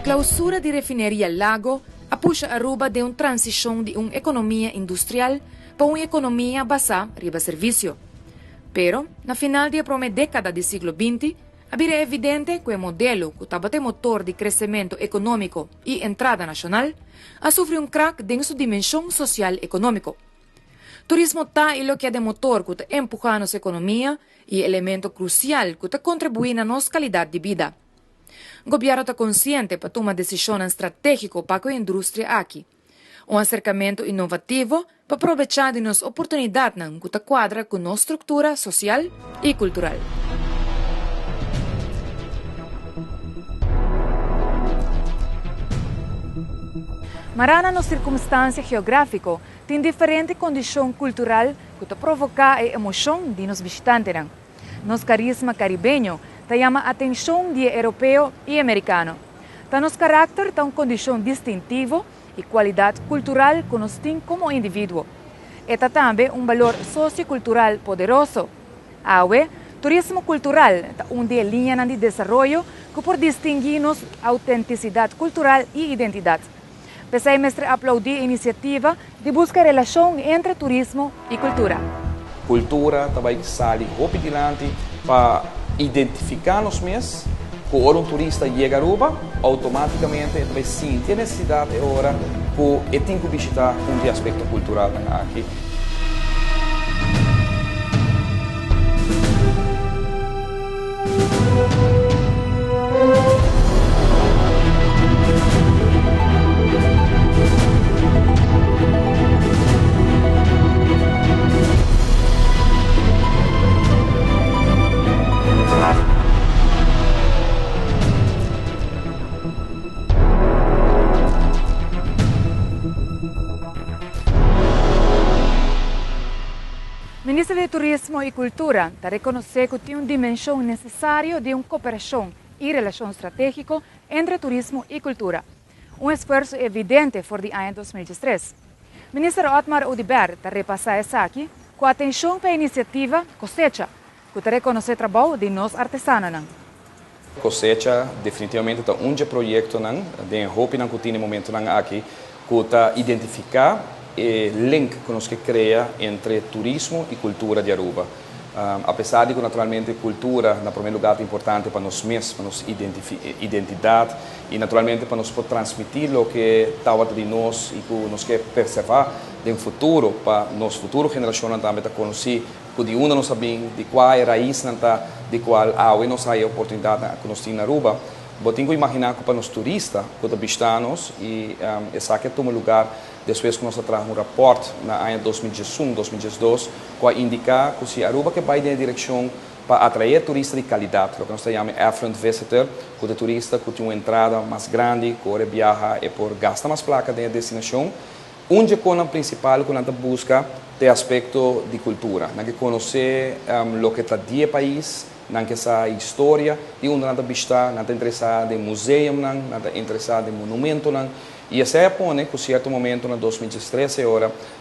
clausura de refineria Lago apuxa Aruba de uma transição de uma economia industrial para uma economia basada em serviço. Pero, na final de a década do século XX, é evidente que o modelo que estava de motor de crescimento econômico e entrada nacional a sofrido um crack em sua dimensão social e econômico. Turismo está o que é de motor que está empurrando nossa economia e elemento crucial que está contribuindo na nossa qualidade de vida. O governo está consciente para tomar decisão estratégica para a indústria aqui. Um acercamento inovativo para aproveitar de nossa oportunidade que está quadra com nossa estrutura social e cultural. Marana, na circunstância geográfica, tem diferente condição cultural que provoca a emoção de nos visitantes. Nosso carisma caribenho chama a atenção de europeu e americano. Nosso caráter tem uma condição distintiva e qualidade cultural que nós temos como indivíduo. E também um valor sociocultural poderoso. Turismo cultural é uma linha de desenvolvimento que por distinguir nossa autenticidade cultural e identidade. Pensei mestre aplaudir a iniciativa de buscar relação entre turismo e cultura. Cultura também sai rapidamente para identificar nos mesmos. Quando um turista chega a Aruba, automaticamente vai sentir a necessidade agora de tem que visitar um aspecto cultural aqui. O Ministério de Turismo e Cultura está reconhecendo que tem uma dimensão necessária de uma cooperação e relação estratégica entre turismo e cultura. Um esforço evidente for de ano 2013. O ministro Otmar Udibert está repassando isso aqui com atenção para a iniciativa Cosecha, que está reconhecendo o trabalho de nós artesanos. Cosecha definitivamente é um projeto de roupa que tem no momento aqui que está identificar o link que nós cria entre turismo e cultura de Aruba. Apesar de que naturalmente cultura, no primeiro lugar, é importante para nós mesmos, para nossa identidade e naturalmente para nós poder transmitir o que está de nós e que nós queremos preservar no futuro, para nossa futura geração também conhecer que de onde nós sabemos, de qual é a raiz, de qual nós temos a oportunidade que nós temos na Aruba. Eu tenho que imaginar que para os turistas, que visitamos e esse aqui toma lugar depois que nós trazemos um raporte na ano 2021, 2022, que indica que se Aruba que vai na direção para atrair turistas de qualidade, o que nós chamamos affluent visitor, que é turista que tem uma entrada mais grande, que viaja e por gasta mais placa da destinação. Onde a principal que nós busca é o aspecto de cultura, nós conhecer o que está no país, essa história, e onde nós visitar, nós interessado em museu, nós interessado em monumento, e essa é a pone que, em certo momento, em 2013,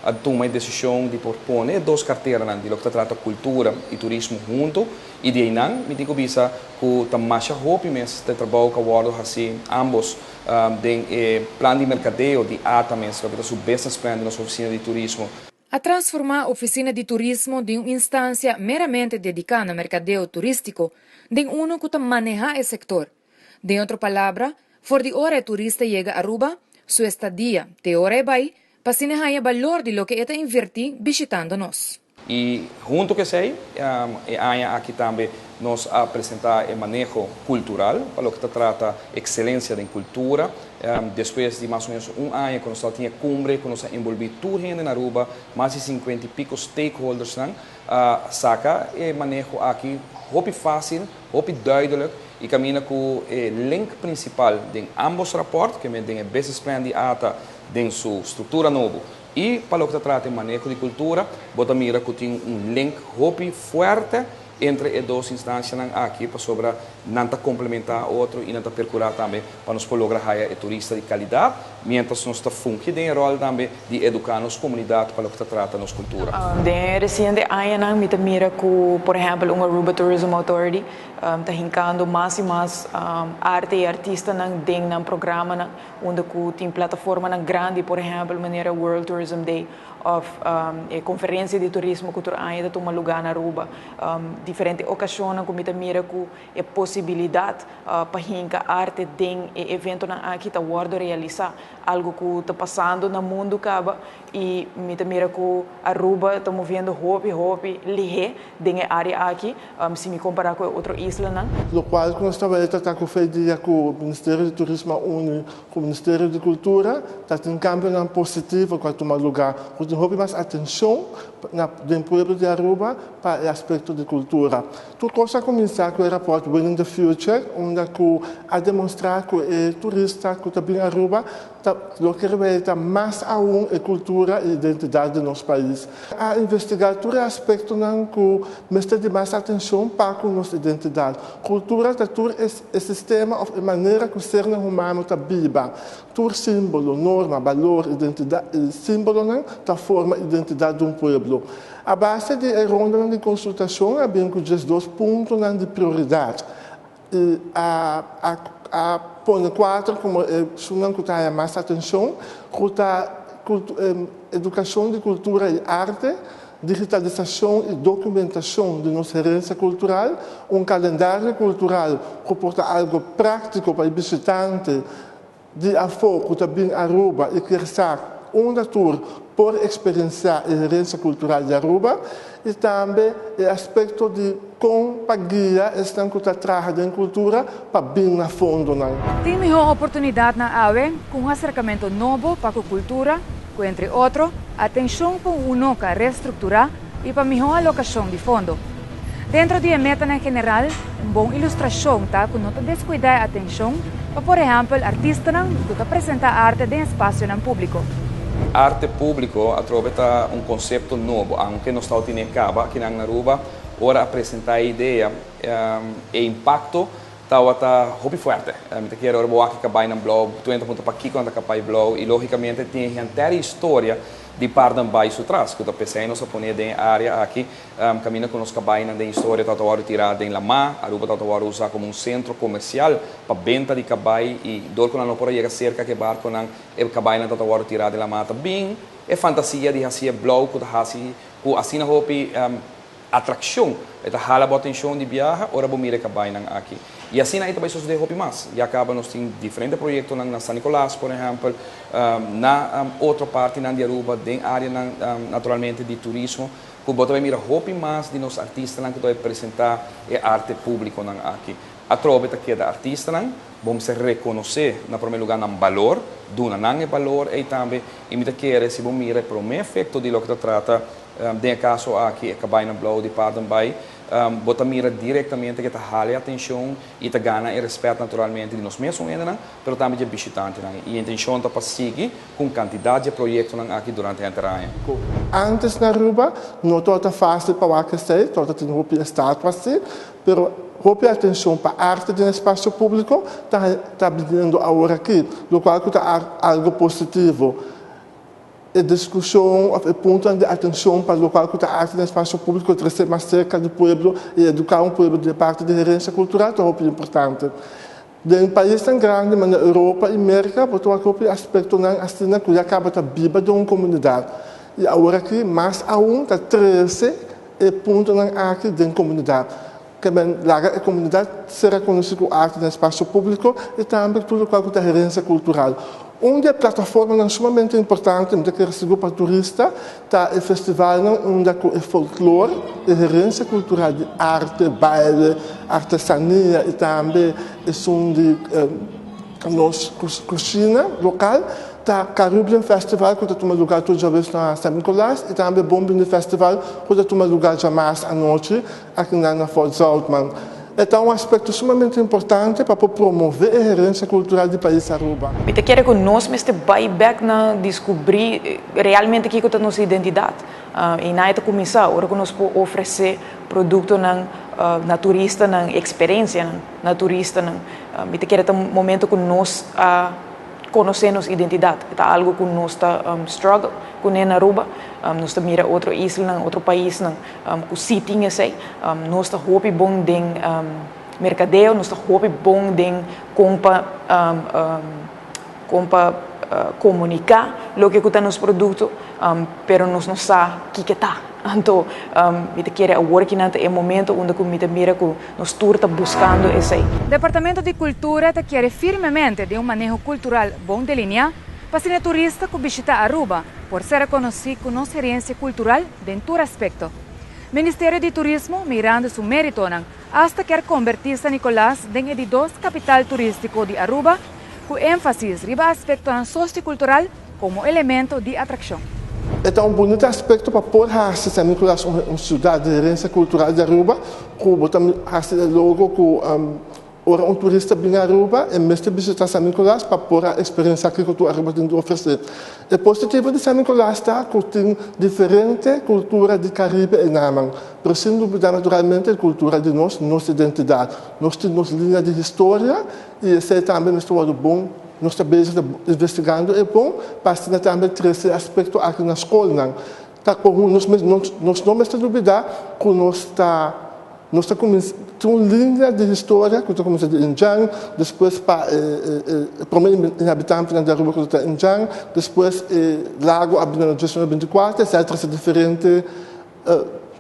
a tomar a decisão de propor duas carteiras de lo que trata cultura e turismo junto, e de aí, me digo que está mais rápido, mas de trabalho que eu assim, ambos, de plano de mercadeo, de ata mesmo, que é o business plan de nossa oficina de turismo. A transformar a oficina de turismo de uma instância meramente dedicada ao mercadeo turístico em uma que maneja o setor. De outra palavra, for de hora o turista chega a Aruba, sua estadia de hora vai, para se o valor de lo que está invertir visitando nós. E junto com isso aí, aqui também nós apresentar o manejo cultural, para o que trata excelência em cultura. Depois de mais ou menos um ano, quando nós tínhamos cumbre, quando nós envolvemos toda a gente na Aruba, mais de 50 e pico stakeholders, saca o manejo aqui, muito fácil, muito duidelijk, e caminha com o link principal de ambos raportes, que tem o business plan de ATA, de sua estrutura nova. E para o que trata de manejo de cultura, bota mira que tem um link muito forte entre as duas instâncias aqui para sobre não está complementar outro e não está procurar também para nos lograr o turista de qualidade, mientras nós está funcionando em rol também de educar nossa comunidade para o que trata nossa cultura. De recente anos, me mira que, por exemplo, uma Aruba Tourism Authority está hincando mais e mais arte e artista dentro do programa, onde tem plataforma grande, por exemplo, maneira World Tourism Day, of conferência de turismo cultural ainda toma lugar na Aruba, diferentes ocasiões como mira que é possibilidade para hincar arte dentro evento aqui está word realizar algo que está passando no mundo acaba e me mira que Aruba está movendo hopi lihe dentro área aqui se me comparar com outra isla não. O qual nós estamos tratando com o Ministério de Turismo une com o Ministério de Cultura está tem cambio positivo para tomar lugar. Houve mais atenção no povo de Aruba para o aspecto de cultura. Tudo começa a começar com o rapport Winning the Future, onde a demonstrar que o turista que está bem Aruba quer mais aún a cultura e a identidade do nosso país. A investigar todo aspecto que mostra de mais atenção para a nossa identidade. Cultura é todo o sistema ou a maneira que o ser humano está vivo. Todo símbolo, norma, valor, identidade, símbolo está forma a identidade de povo. A base de ronda de consultação é bem com os 2 pontos de prioridade. A põe 4 como que está mais atenção, que está educação de cultura e arte, digitalização e documentação de nossa herança cultural, calendário cultural que porta algo prático para o visitante de foco também Aruba e quer saber onde tour por experienciar a herança cultural de Aruba e também o aspecto de como guia estão que trabalhando em cultura para bem na fundo. Tem melhor oportunidade na AWE com um acercamento novo para a cultura, com entre outros, atenção para a reestruturar e para melhor alocação de fundo. Dentro de meta em geral, uma boa ilustração tá que não descuidar a atenção para, por exemplo, artistas que apresentam arte em espaço público. Arte público aproveita conceito novo, aunque não está em caba aqui na Aruba, ora apresentar a ideia e impacto está muito forte. Eu quero agora que acabar no blog, 20 para aqui quando acabar o blog e logicamente tem a inteira história de Pardon Bay atrás, que eu pensei nós poner em área aqui, caminha com os cabainas de história, está agora tirada em Lama, Aruba está agora usar como centro comercial para venda de cabai e dor quando não pode chegar cerca que barco não é cabaina está agora tirada em Lama também é fantasia de fazer blog que assim não houve atração, está hala a atenção de viagem, ora vou mirar cabaina aqui. E assim aí também sucede houve mais. E acaba nós temos diferentes projetos na San Nicolás, por exemplo, na outra parte na Aruba, dentro área naturalmente de turismo, que também mira houve mais de nós artistas que podem apresentar a arte pública aqui. A trova que da artista vamos reconhecer na primeiro lugar um valor, duna não valor e também imita que se vamos mirar para o efeito de lo que trata de caso aqui a cabana blow de Pardon Bay, bota mira diretamente que está a atenção e está ganha e respeito naturalmente de nós mesmos ainda, mas também de visitantes e a intenção está para seguir com quantidade de projetos aqui durante a ano. Antes na Aruba não está fácil para o que sei, toda tem roupa estátua assim, mas roupa atenção para a arte no espaço público está vindo agora aqui, o qual está algo positivo. A discussão, o ponto de atenção para o local que a arte no espaço público trazer mais cerca do povo e educar povo de parte da herência cultural é muito importante. Em países tão grandes, como na Europa e América, botou aquele aspecto assim que acaba de viver de uma comunidade. E agora aqui, mais aún, está 13 pontos aqui dentro da comunidade. Que a comunidade será conhecida como arte no espaço público e também tudo o que é herência cultural. Onde a plataforma é sumamente importante, onde que recebe para turista, está o festival onde é folclore, a herência cultural de arte, baile, artesania e também a som de nossa cozinha local. Está Caribbean Festival, que toma lugar todos os dias na San Nicolás, e também Bombing Festival, que toma lugar jamais à noite aqui na Fort Zoutman. Então, um aspecto sumamente importante para promover a herência cultural do país Aruba. Eu quero que nós mesmo back na descobrir realmente o que é a nossa identidade. E na começar, agora que nós podemos oferecer produtos na turista na experiência na turista me te quer um momento que nós conhecer nossa identidade é algo que nós está struggle com na Aruba nós está mira outro isla outro país que sitting sei nós está hope bom den mercadeo nós está hope bom den compa comunicar lo que está nos produtos pero nós não sabe que tá então me te quer working é momento onde me te mira que nós está buscando esse Departamento de Cultura te quer firmemente de manejo cultural bom delineado para os turistas que visitam Aruba por ser reconhecido com nossa herência cultural em todo aspecto. Ministério de Turismo mirando su mérito hasta quer convertir San Nicolás en el capital turístico de Aruba com ênfase riba aspecto sociocultural como elemento de atração. É um bonito aspecto para pôr a San Nicolás uma cidade de herência cultural de Aruba, que botar logo que ora turista vem a Aruba e mesmo visitar San Nicolás para pôr a experiência que a Aruba tem de oferecer. É positivo de San Nicolás está que tem diferente cultura do Caribe e Naman, mas sem dúvida naturalmente a cultura de nossa identidade, nós temos linha de história e esse também é um bom. Nós estamos investigando é bom, para também ter esse aspecto aqui na escola. Nós não estamos duvidar que nós temos uma linha de história que começa de Injang, depois para o primeiro habitante da Aruba que está em Injang, depois Lago Abinano 24, etc. Diferente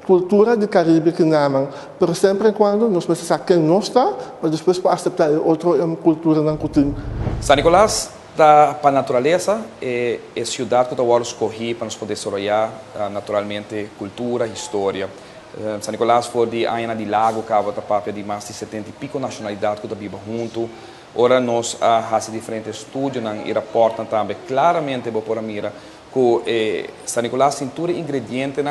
cultura do Caribe que namam, mas sempre e quando nós precisamos quem nós está, para depois para aceitar outra cultura não cultura. San Nicolás para a natureza é cidade que eu escolhi para nós poder desarrollar naturalmente cultura, história. San Nicolás foi de Aina de Lago, que é papel de mais de 70 e pico nacionalidades que vivem junto. Ora nós fazemos diferentes estudos e reportam também claramente para mira que San Nicolás tem todo ingrediente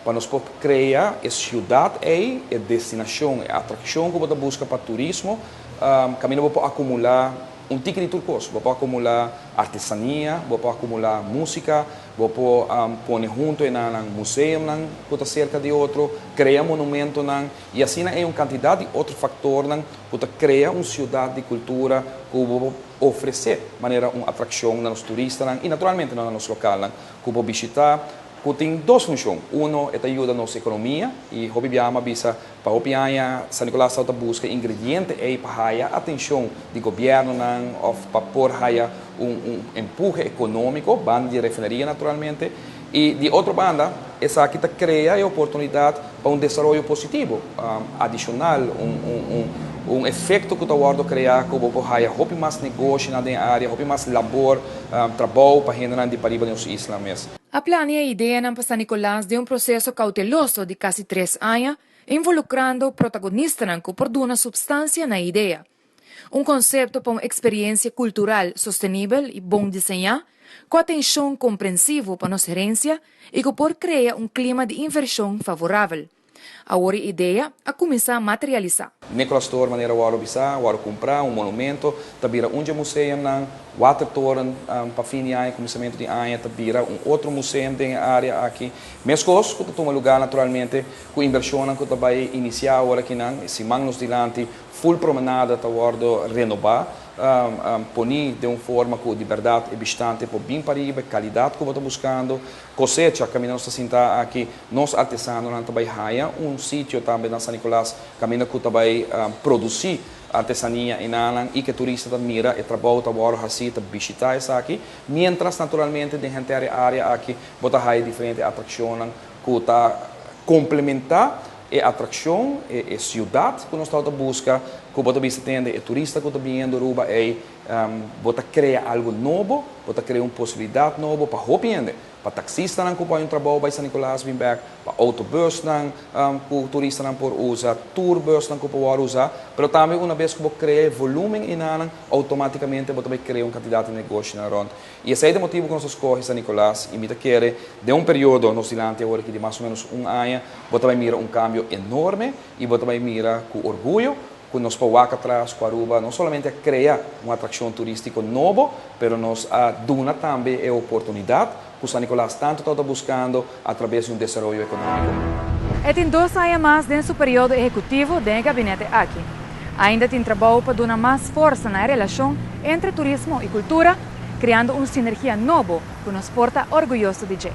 para nós criar a cidade e a destinação, a atração que você busca para turismo, caminho para acumular tipo de turcos, você pode acumular artesania, você pode acumular música, você pode pôr junto em um museu que está cerca de outro, criar monumento e assim é uma quantidade de outros fatores que cria uma cidade de cultura que você oferecer maneira uma atração nos turistas e naturalmente no nosso local que você visitar. Que tem duas funções. Uma é ajuda a nossa economia e o Bibiama bisa para o Pianha, San Nicolás está busca ingredientes para a atenção do governo ou para pôr empurre econômico, banda de refinaria naturalmente. E de outra banda, essa aqui cria a oportunidade para desenvolvimento positivo, adicional, efeito que o criar que o mais negócio na área, mais labor, trabalho para a gente para os islãs. A plano e a ideia para San Nicolás de processo cauteloso de quase 3 anos, involucrando protagonistas que produzem substância na ideia. Conceito para uma experiência cultural sustentável e bom desenhar, com atenção compreensiva para nossa herência e que pode criar clima de inversão favorável. Agora a ideia a começar a materializar. Nicolás Torre, maneira o comprar monumento, tabira museu, water torre, para fim de ano, começamento de ano, tabira outro museu na área aqui. Mesmo coisas que toma lugar naturalmente, com inversão que vai iniciar agora aqui, se mangos dilante, full promenada, renovar. Ponir de uma forma que de verdade é bastante para bem para a qualidade que você está buscando, cosecha, caminhando a sentar aqui, nós artesanos também um sítio também na San Nicolás, caminho que também produzir artesania e que turista admira e trabalha agora assim visitar essa aqui, mientras naturalmente dentro da área aqui você tem diferentes atrações que está complementar a atração, a cidade que nós estamos buscando, que você visitando, a turista que está vindo Aruba, você cria algo novo, você cria uma possibilidade nova para o para taxista que põe trabalho para San Nicolás vem back, para autobus que o turista pode usar, tourbus que pode usar, mas também uma vez que você cria volume automaticamente você vai criar uma quantidade de negócio na ronda. E esse é o motivo que nós escolhemos San Nicolás e me quer de período nos dilante agora de mais ou menos ano, você vai mirar cambio enorme e você vai mirar com orgulho que nós podemos atrás com Aruba, não somente criar uma atração turística nova, mas nós damos também a oportunidade que o San Nicolás tanto está buscando através de desenvolvimento econômico. E tem 2 anos mais dentro do período executivo do gabinete aqui. Ainda tem trabalho para dar mais força na relação entre turismo e cultura, criando uma sinergia nova que nos porta orgulhoso de ser.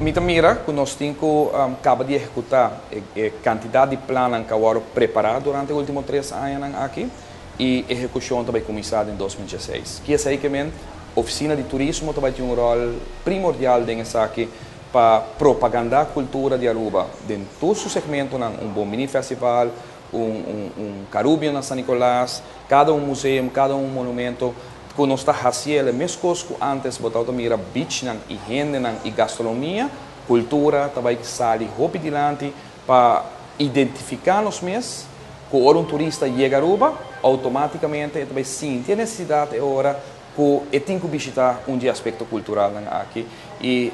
Mita mira que nós temos acaba de executar a quantidade de planos que foram preparados durante os últimos 3 anos aqui e a execução também começada em 2016. Que é que a oficina de turismo também tem rol primordial nessa aqui para propagandar a cultura de Aruba dentro de todo o segmento, bom mini festival, Caribbean na San Nicolás, cada museu, cada monumento, que nós está fazendo mesmo coisa que antes, botar mira beach, higiene e gastronomia, cultura, também que sai roupa adiante para identificar nos mesmos, que quando turista chega a Aruba, automaticamente também sente a necessidade agora que tem que visitar aspecto cultural aqui. E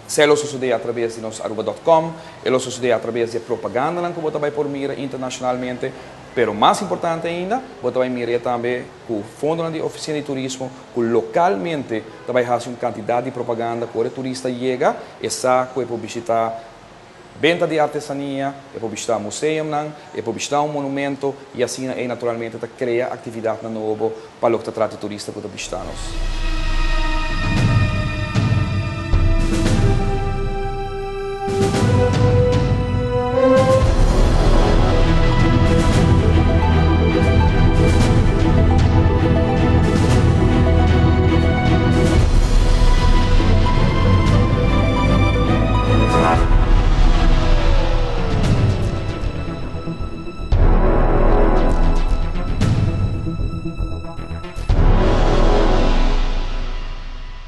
se ela sucede através de nosso aruba.com, ela sucede através de propaganda que você vai por mira internacionalmente, pero mais importante ainda, você vai mirar também com o fundo de oficina de turismo, que localmente vai fazer uma quantidade de propaganda que o turista chega e sabe que pode visitar venda de artesania, é para visitar um museu, é para visitar um monumento e assim naturalmente cria atividade nova para o que trata turista que está visitando.